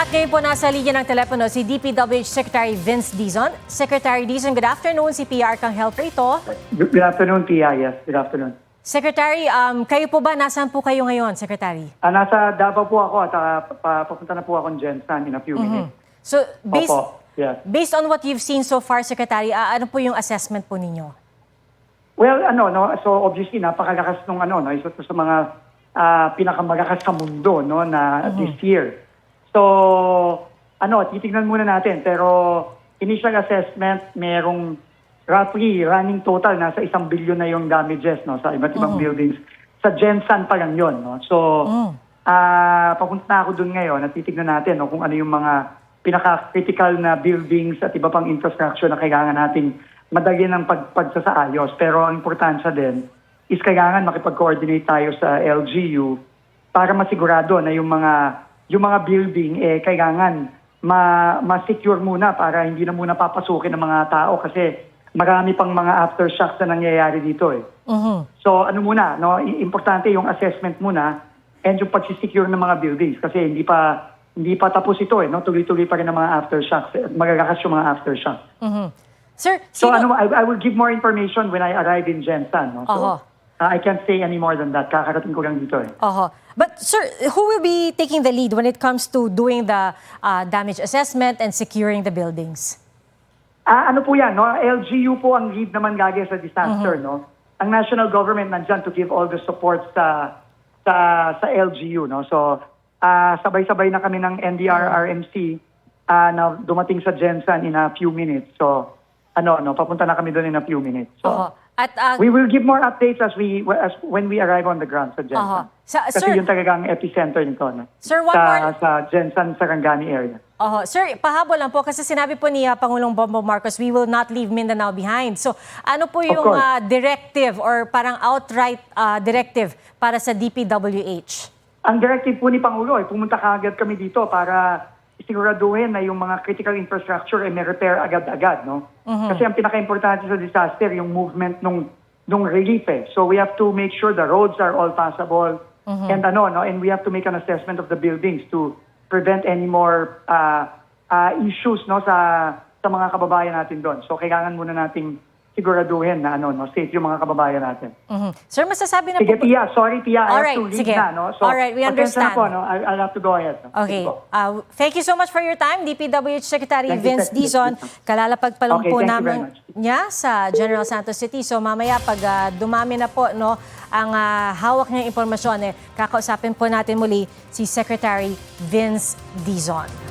At ngayon po nasa linya ng telepono si DPWH Secretary Vince Dizon. Secretary Dizon, good afternoon. Si PR Arcangel po ito. Good afternoon, Pia. Yes, good afternoon. Secretary, kayo po ba? Nasaan po kayo ngayon, Secretary? Nasa Davao po ako at papunta na po akong Jensan in a few minutes. So, Opo, yes. based on what you've seen so far, Secretary, ano po yung assessment po ninyo? Well, so obviously napakalakas nung isa to sa mga pinakamalakas sa mundo na this year. So, titignan muna natin. Pero initial assessment, merong roughly running total nasa 1 billion na yung damages sa iba't ibang buildings. Sa Jensan pa lang yun. So, papunta na ako dun ngayon at titignan natin kung ano yung mga pinaka-critical na buildings at iba pang infrastructure na kailangan nating madali ng pagsasaayos. Pero ang importansya din is kailangan makipag-coordinate tayo sa LGU para masigurado na yung mga building kailangan ma-secure muna para hindi na muna papasukin ng mga tao kasi marami pang mga aftershocks na nangyayari dito . So muna, importante yung assessment muna and yung pag-secure ng mga buildings kasi hindi pa tapos ito tuloy-tuloy pa rin ang mga aftershocks. Magagakas yung mga aftershocks. Sir, so I will give more information when I arrive in Jensan. So, I can't say any more than that. Kakarating ko lang dito . But sir, who will be taking the lead when it comes to doing the damage assessment and securing the buildings? Ano po yan, LGU po ang lead naman lagi sa disaster, Ang national government nandyan to give all the support sa LGU, So, sabay-sabay na kami ng NDRRMC na dumating sa Jensan in a few minutes. So, papunta na kami doon in a few minutes. So, we will give more updates when we arrive on the ground sa Jensan. Kasi yun talagang epicenter nito, Sir, sa Jensan, Sarangani area. Sir, pahabol lang po kasi sinabi po ni Pangulong Bongbong Marcos, we will not leave Mindanao behind. So, ano po yung directive or parang outright directive para sa DPWH? Ang directive po ni Pangulo, pumunta kaagad kami dito para siguraduhin na yung mga critical infrastructure may repair agad-agad, Kasi ang pinaka-importante sa disaster, yung movement nung relief . So we have to make sure the roads are all passable and and we have to make an assessment of the buildings to prevent any more issues sa mga kababayan natin doon. So kailangan muna nating siguraduhin na safe yung mga kababayan natin. Sir, masasabi na sige, po... Pia, sorry Pia, I have to leave sige. na. So, alright, we understand. I'll have to go ahead. Okay. Thank you so much for your time, DPWH Secretary Vince Dizon. Kalalapag pa lang po namin niya sa General Santos City. So mamaya pag dumami na po ang hawak niyang impormasyon, kakausapin po natin muli si Secretary Vince Dizon.